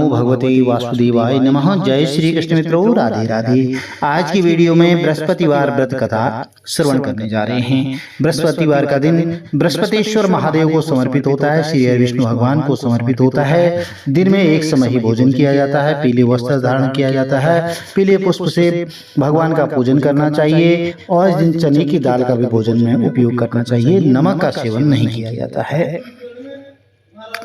नमो भगवते वासुदेवाय नमः। जय श्री कृष्ण मित्रों, राधे राधे। आज की वीडियो में बृहस्पतिवार व्रत कथा श्रवण करने जा रहे हैं। बृहस्पतिवार का दिन बृहस्पतिश्वर महादेव को समर्पित होता है, श्री विष्णु भगवान को समर्पित होता है। दिन में एक समय ही भोजन किया जाता है, पीले वस्त्र धारण किया जाता है, पीले पुष्प से भगवान का पूजन करना चाहिए और इस दिन चने की दाल का भी भोजन में उपयोग करना चाहिए। नमक का सेवन नहीं किया जाता है।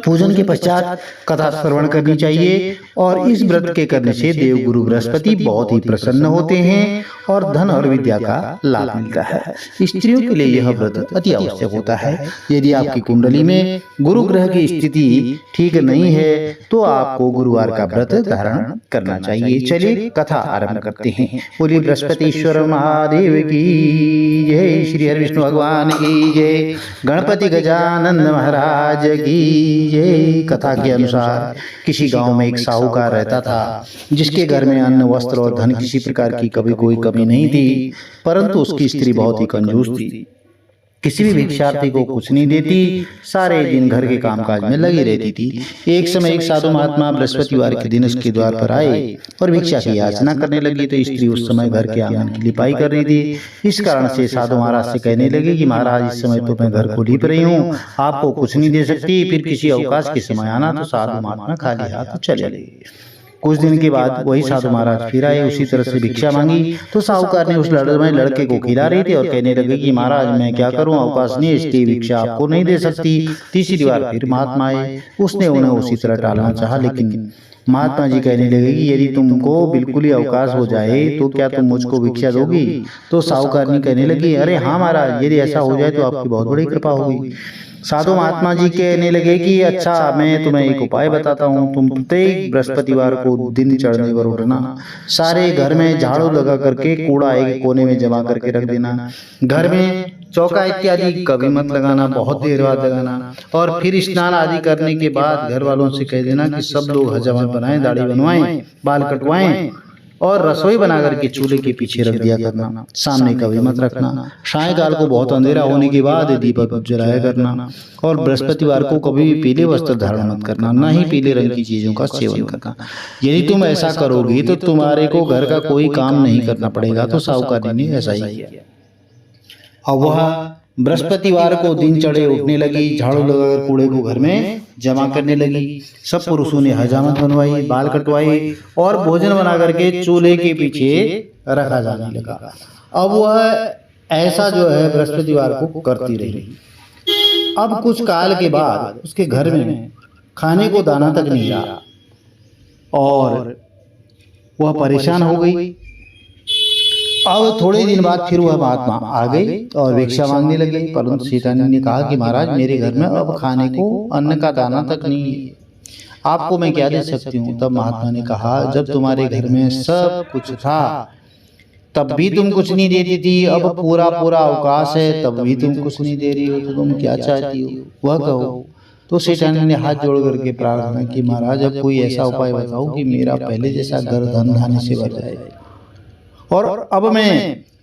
पूजन के पश्चात कथा श्रवण करनी चाहिए और इस व्रत के करने से देव गुरु बृहस्पति बहुत ही प्रसन्न होते हैं और धन और विद्या का लाभ मिलता है। स्त्रियों के लिए यह व्रत अति आवश्यक होता है। यदि आपकी कुंडली में गुरु ग्रह की स्थिति ठीक नहीं है तो आपको गुरुवार का व्रत धारण करना चाहिए। चलिए कथा आरंभ करते हैं। बोलिए बृहस्पतिश्वर महादेव की जय, श्री हरि विष्णु भगवान की जय, गणपति गजानन महाराज की जय। कथा के अनुसार किसी गांव में एक साहूकार रहता था, जिसके घर में अन्न, वस्त्र और धन किसी प्रकार की कभी कोई कमी नहीं थी, परंतु उसकी स्त्री बहुत ही कंजूस थी। किसी भी भिक्षार्थी को कुछ नहीं देती, सारे दिन घर के कामकाज में लगी रहती थी। एक समय एक साधु महात्मा बृहस्पतिवार के दिन उसके द्वार पर आए और भिक्षा की याचना करने लगी तो स्त्री उस समय घर के आंगन की लिपाई कर रही थी। इस कारण से साधु महाराज से कहने लगे कि महाराज, इस समय तो मैं घर को लीप रही हूँ, आपको कुछ नहीं दे सकती, फिर किसी अवकाश के समय आना। तो साधु महात्मा खाली हाथ चले गए। कुछ दिन के बाद वही साधु महाराज फिर आए, उसी तरह से भिक्षा मांगी तो साहूकार ने उस लड़के को खिला रही थी और कहने लगे कि महाराज, मैं क्या करूं, अवकाश नहीं, इसकी भिक्षा आपको नहीं दे सकती। तीसरी बार फिर महात्मा आए, उसने उन्हें उसी तरह टालना चाहा, लेकिन महात्मा जी कहने लगे कि यदि तुमको बिल्कुल ही अवकाश हो जाए तो क्या तुम मुझको भिक्षा दोगी? तो साहूकार ने कहने लगी, अरे हाँ महाराज, यदि ऐसा हो जाए तो आपकी बहुत बड़ी कृपा होगी। साधु महात्मा जी कहने लगे कि अच्छा, मैं तुम्हें एक उपाय बताता हूँ। तुम प्रत्येक बृहस्पतिवार को दिन चढ़ने पर उठना, सारे घर में झाड़ू लगा करके कूड़ा एक कोने में जमा करके रख देना। घर में चौका इत्यादि कभी मत लगाना, बहुत देर बाद लगाना। और फिर स्नान आदि करने के बाद घर वालों से कह देना कि सब लोग हजामत बनाएं, दाढ़ी बनवाएं, बाल कटवाएं और रसोई बनाकर के चूल्हे के पीछे रख दिया करना, सामने कभी मत रखना। सायंकाल को बहुत अंधेरा होने के बाद दीपक जलाया करना और बृहस्पतिवार को कभी भी पीले वस्त्र धारण मत करना, न ही पीले रंग की चीजों का सेवन करना। यदि तुम ऐसा करोगी तो तुम्हारे को घर का कोई काम नहीं करना पड़ेगा। तो साहूकार ने ऐसा ही किया। अब वह बृहस्पतिवार को दिन चढ़े उठने लगी, झाड़ू लगाकर कूड़े को घर में जमा करने लगी। सब पुरुषों ने हजामत बनवाई, बाल कटवाई और भोजन बना करके चूल्हे के पीछे रखा जाने लगा। अब वह ऐसा जो है बृहस्पतिवार को करती रही। अब कुछ काल के बाद उसके घर में खाने को दाना तक नहीं रहा और वह परेशान हो गई। अब थोड़े दिन बाद फिर वह महात्मा आ गई और भिक्षा मांगने लगे, परंतु शैतानी ने कहा कि महाराज, मेरे घर में अब खाने को अन्न का दाना तक नहीं है, आपको मैं क्या दे सकती हूँ? तब महात्मा ने कहा, जब तुम्हारे घर में सब कुछ था तब भी तुम कुछ नहीं देती थी, अब पूरा अवकाश है तब भी तुम कुछ नहीं दे रही हो, तो तुम क्या चाहती हो वह कहो। तो शैतानी ने हाथ जोड़ करके प्रार्थना की, महाराज अब कोई ऐसा उपाय बताओ कि मेरा पहले जैसा घर धन धान्य से भर जाए और अब मैं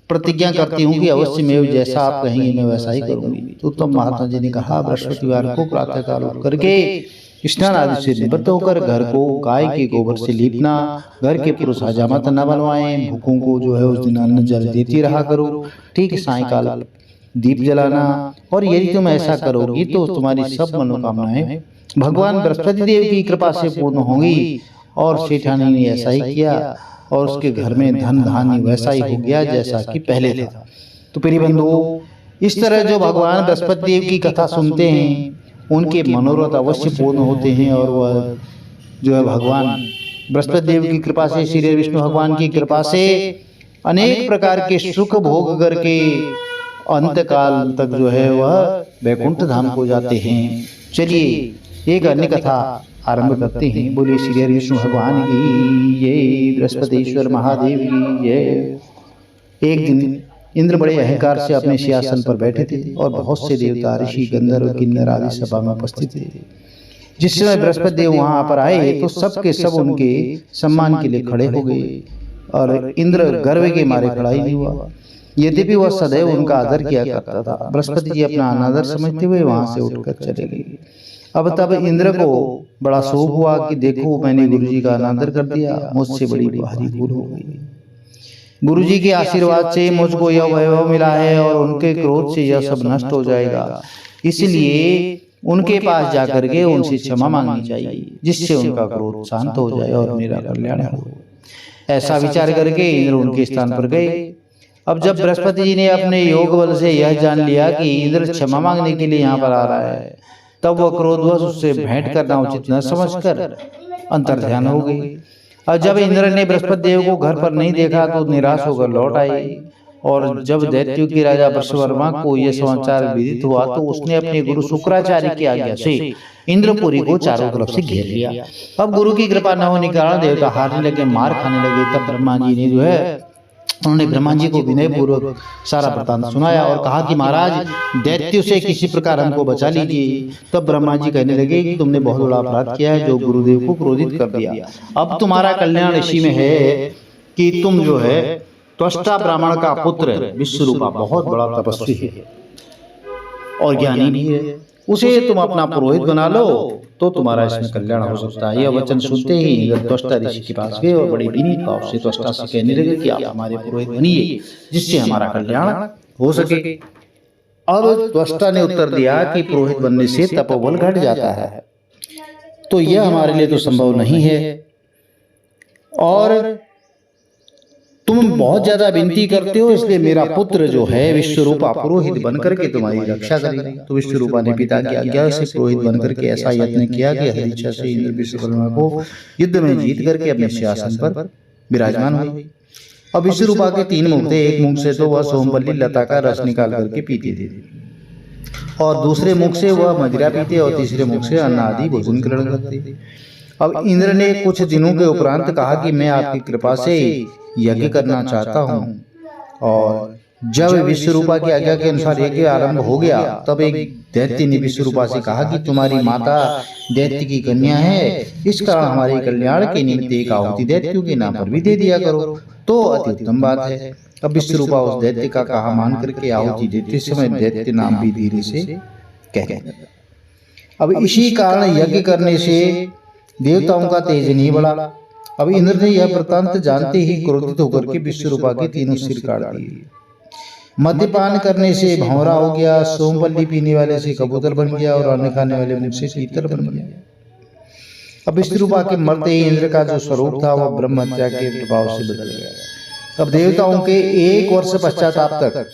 प्रतिज्ञा करती हूँ कि अवश्य मैं जैसा आप कहेंगे मैं वैसा ही करूंगी। तो तब महात्मा जी ने कहा, बृहस्पतिवार को प्रातः काल उठ करके स्नान आदि से निवृत्त होकर घर को गाय के गोबर से लीपना, घर के पुरुष हजामत न बनवाएं, भूखों को जो है उस दिन अन्न जल देती रहा करो, ठीक सायंकाल दीप जलाना। और यदि तुम ऐसा करोगी तो तुम्हारी सब मनोकामनाएं भगवान बृहस्पति देव की कृपा से पूर्ण होंगी। और शैतानी ने ऐसा ही किया और उसके घर में धन धान्य वैसा ही हो गया जैसा कि पहले था। तो प्रिय बंधुओं, इस तरह जो भगवान बृहस्पति देव की कथा सुनते हैं उनके मनोरथ अवश्य पूर्ण होते हैं और वह जो है भगवान बृहस्पति देव की कृपा से, श्री विष्णु भगवान की कृपा से अनेक प्रकार के सुख भोग करके अंत काल तक जो है वह वैकुंठ धाम को जाते हैं। चलिए एक अन्य कथा आरंभ करते हैं। बोलिए श्री हरि विष्णु भगवान की जय, बृहस्पतिश्वर महादेव की जय। एक दिन इंद्र बड़े अहंकार से अपने सिंहासन पर बैठे थे और बहुत से देवता, ऋषि, गंधर्व, किन्नर आदि सभा में उपस्थित थे। जिस समय बृहस्पति देव वहां पर आए तो सब के सब उनके सम्मान के लिए खड़े हो गए और इंद्र गर्व के मारे खड़ा ही नहीं हुआ। यद्यपि वह सदैव उनका आदर किया करता था। बृहस्पति जी अपना अनादर समझते हुए वहां से उठकर चले गए। अब तब इंद्र को बड़ा शोक हुआ कि देखो मैंने गुरु जी का अनादर कर दिया, मुझसे बड़ी भारी भूल हो गई। गुरु जी के आशीर्वाद से मुझको यह वैभव मिला है और उनके क्रोध से यह सब नष्ट हो जाएगा, इसलिए उनके पास जाकर के उनसे क्षमा मांगनी चाहिए, जिससे उनका क्रोध शांत हो जाए और मेरा कल्याण हो। ऐसा विचार करके इंद्र उनके स्थान पर गए। अब जब बृहस्पति जी ने अपने योग बल से यह जान लिया कि इंद्र क्षमा मांगने के लिए यहाँ पर आ रहा है, तब वह क्रोधवश उससे भेंट करना उचित न समझकर अंतर्ध्यान हो गई। और जब इंद्र ने बृहस्पति देव को घर पर नहीं देखा तो निराश होकर लौट आई। और जब दैत्यों के राजा वृषवर्मा को यह समाचार विदित हुआ तो उसने अपने गुरु शुक्राचार्य की आज्ञा से इंद्रपुरी को चारों तरफ से घेर लिया। अब गुरु की कृपा न होने के कारण देवता हारने लगे, मार खाने लगे। तब ब्रह्मा जी ने जो है उन्होंने ब्रह्मा जी को विनय पूर्वक सारा वृत्तांत सुनाया और कहा कि महाराज दैत्यों से किसी प्रकार हमको बचा लीजिए। तब ब्रह्मा जी कहने लगे कि तुमने बहुत बड़ा अपराध किया है जो गुरुदेव को क्रोधित कर दिया। अब तुम्हारा कल्याण इसी में है कि तुम जो है त्वष्टा ब्राह्मण का पुत्र विश्वरूपा बहुत बड़ा तपस्वी है और ज्ञानी भी है, उसे तुम अपना पुरोहित बना लो तो तुम्हारा इसमें कल्याण हो सकता है। यह वचन सुनते ही इंद्र त्वष्टा ऋषि के पास गए और बड़े विनीत भाव से त्वष्टा से कहने लगे कि आप हमारे पुरोहित बनिए जिससे हमारा कल्याण हो सके। अब त्वष्टा ने उत्तर दिया कि पुरोहित बनने से तपोबल घट जाता है, तो यह हमारे लिए तो संभव नहीं है और तुम बहुत ज्यादा विनती करते हो, इसलिए मेरा पुत्र जो है विश्वरूपा पुरोहित बनकर के तुम्हारी रक्षा करेगा। तो विश्वरूपा ने पिता की आज्ञा से पुरोहित बनकर के ऐसा यत्न किया कि हरी इच्छा से इंद्र विश्वकर्मा को युद्ध में जीत करके अपने सिंहासन पर विराजमान हुई। अब विश्वरूपा के 3 मुख थे। एक मुख से तो वह सोमवल्ली लता का रस निकाल करके पीते थे और दूसरे मुख से वह मदिरा पीते और तीसरे मुख से अन्न आदि भोजन ग्रहण करते। अब इंद्र ने कुछ दिनों के उपरांत कहा कि मैं आपकी कृपा से यज्ञ करना चाहता हूँ। और जब विश्वरूपा की आज्ञा के अनुसार यज्ञ आरंभ हो गया तब एक दैत्य ने विश्वरूपा से कहा कि तुम्हारी माता दैत्य की कन्या है, इस कारण हमारे कल्याण के निमित्त एक आहुति दैत्यों के नाम पर भी दे दिया करो तो अति उत्तम बात है। अब विश्वरूपा उस दैत्य का कहा मान करके आहुति देते समय दैत्य नाम भी धीरे से कहने लगा। अब इसी कारण यज्ञ करने से देवताओं का तेज नहीं बढ़ा। अब इंद्र ने यह वृत्तांत जानते ही क्रोधित होकर के विश्वरूपा के 3 सिर काट दिए। मद्यपान करने से भंवरा हो गया, सोमवल्ली पीने वाले से कबूतर बन गया और अन्न खाने वाले मुख से तीतर बन गया। अब विश्वरूपा के मरते ही इंद्र का जो स्वरूप था वह ब्रह्म हत्या के प्रभाव से बदल गया। अब देवताओं के 1 वर्ष पश्चाताप तक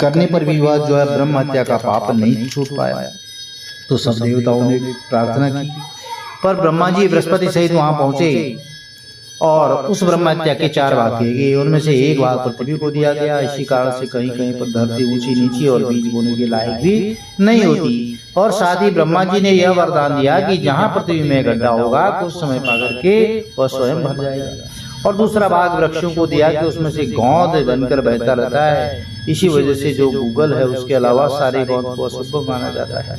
करने पर भी वह जो है ब्रह्म हत्या का पाप नहीं छूट पाया। तो सब देवताओं ने प्रार्थना की पर ब्रह्मा जी बृहस्पति सहित वहां पहुंचे और उस ब्रह्म हत्या के 4 भाग किए गए। उनमें से 1 भाग पृथ्वी को दिया गया। इसी कारण से कहीं कहीं पर धरती ऊंची नीची और बीज बोने के लायक भी नहीं होती। और साथ ही ब्रह्मा जी ने यह वरदान दिया कि जहां पृथ्वी में गड्ढा होगा कुछ समय पा करके वह स्वयं भर जाएगा। और दूसरा भाग वृक्षों को दिया कि उसमें से गोंद बनकर बहता रहता है। इसी वजह से जो गूगल है उसके अलावा सारे गोंद को अशुद्ध माना जाता है,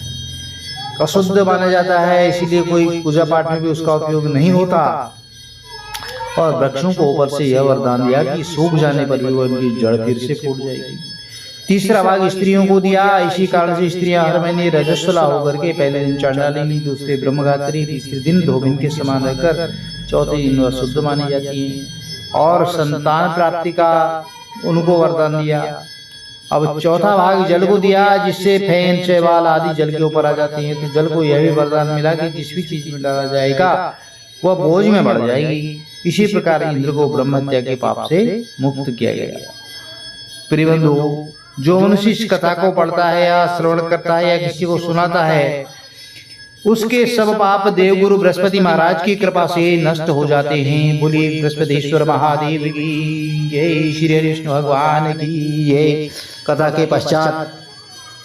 अशुद्ध माना जाता है, इसीलिए कोई पूजा पाठ में भी उसका उपयोग नहीं होता। और वृक्षों को ऊपर से यह वरदान दिया कि सूख जाने पर भी वह उनकी जड़ फिर से फूट जाएगी। तीसरा भाग स्त्रियों को दिया। इसी कारण से स्त्रियां हर महीने रजस्वला होकर के पहले दिन चंडालिनी, दूसरे ब्रह्मगात्री, तीसरे दिन धोबिन के समान रहकर चौथे दिन वह शुद्ध मानी जाती है। और संतान प्राप्ति का उनको वरदान दिया। अब चौथा भाग जल को दिया जिससे फैन शैवाल आदि जल के ऊपर आ जाती हैं। तो जल को यह भी वरदान मिला कि जिस भी चीज में डाला जाएगा वह बोझ में बढ़ जाएगी। इसी प्रकार इंद्र को ब्रह्म हत्या के पाप से मुक्त किया गया। प्रिय बंधु, जो मनुष्य इस कथा को पढ़ता है या श्रवण करता है या किसी को सुनाता है उसके सब पाप देवगुरु बृहस्पति महाराज की कृपा से नष्ट हो जाते हैं। बोलिए बृहस्पतिश्वर महादेव की जय, श्री हरिविष्णु भगवान की जय। कथा के पश्चात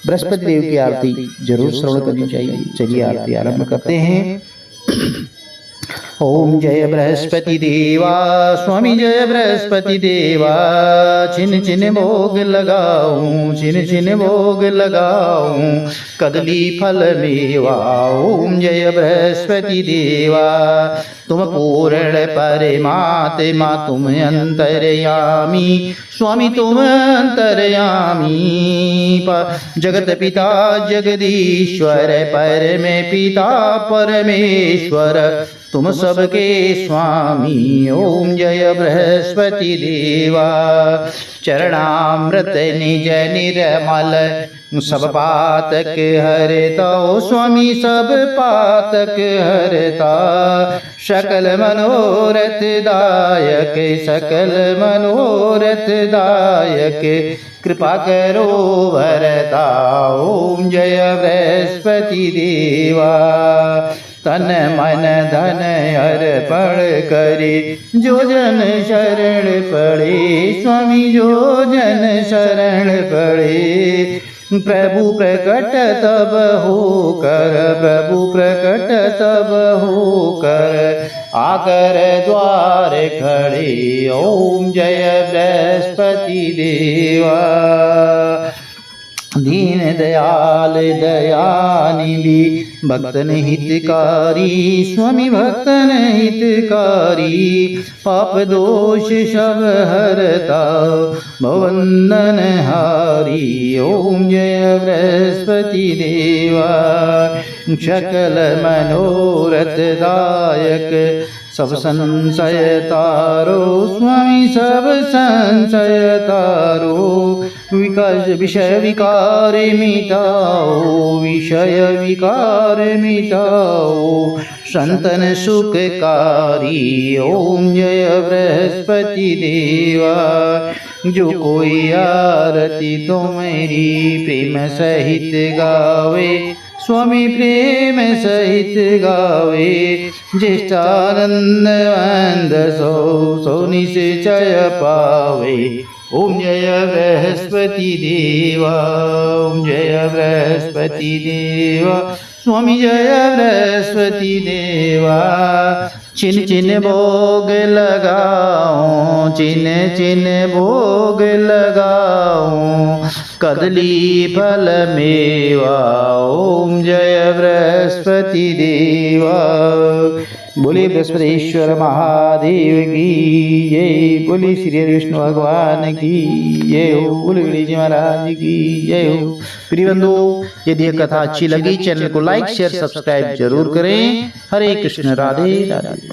बृहस्पति देव की आरती जरूर श्रवण करनी चाहिए। चलिए आरती आरंभ करते हैं। ओम जय बृहस्पति देवा स्वामी जय बृहस्पति देवा। छिन छिन भोग लगाऊं, छिन छिन भोग लगाऊं, कदली फल मेवा। ओम जय बृहस्पति देवा। तुम पूर्ण परमात्मा तुम अंतर्यामी, स्वामी तुम अंतर्यामी। जगत पिता जगदीश्वर परम पिता परमेश्वर तुम सबके स्वामी। ओम जय बृहस्पति देवा। चरणामृत निज निर्मल सब पातक हरता। ओ स्वामी सब पातक हरता। सकल मनोरथ दायक सकल मनोरथ दायक कृपा करो वरता। ओम जय बृहस्पति देवा। तन मन धन अर्पण करे जो जन शरण पड़े, स्वामी जो जन शरण पड़े। प्रभु प्रकट तब हो कर, प्रभु प्रकट तब हो कर, आकर द्वार खड़े। ओम जय बृहस्पति देवा। दीन दयाल दयानिधि भक्तन हितकारी, स्वामी भक्तन हितकारी। पाप दोष सब हरता भवंदन हारी। ओम जय बृहस्पति देवा। सकल मनोरथ दायक सब संशय तारो, स्वामी सब संशय तारो। विकास विषय विकार मिटाओ, विषय विकार मिटाओ, संतन सुखकारी। ओम जय बृहस्पति देवा। जो कोई आरती तो मेरी प्रेम सहित गावे, स्वामी प्रेम सहित गावे। ज्येष्ठानंद मंद सो निश्चय पावे। ओम जय बृहस्पति देवा। ओम जय बृहस्पति देवा। स्वामी जय बृहस्पति देवा। छिन छिन भोग लगाऊं, छिन छिन भोग लगाऊं, कदली फल मेवा। ओम जय बृहस्पति देवा। बोले बृहस्पतिश्वर महादेव की जय। बोले श्री विष्णु भगवान की जय हो। बोले गणेश जी महाराज की जय हो। प्रिय बंधु, यदि यह कथा अच्छी लगी चैनल को लाइक शेयर सब्सक्राइब जरूर करें। हरे कृष्ण राधे राधे।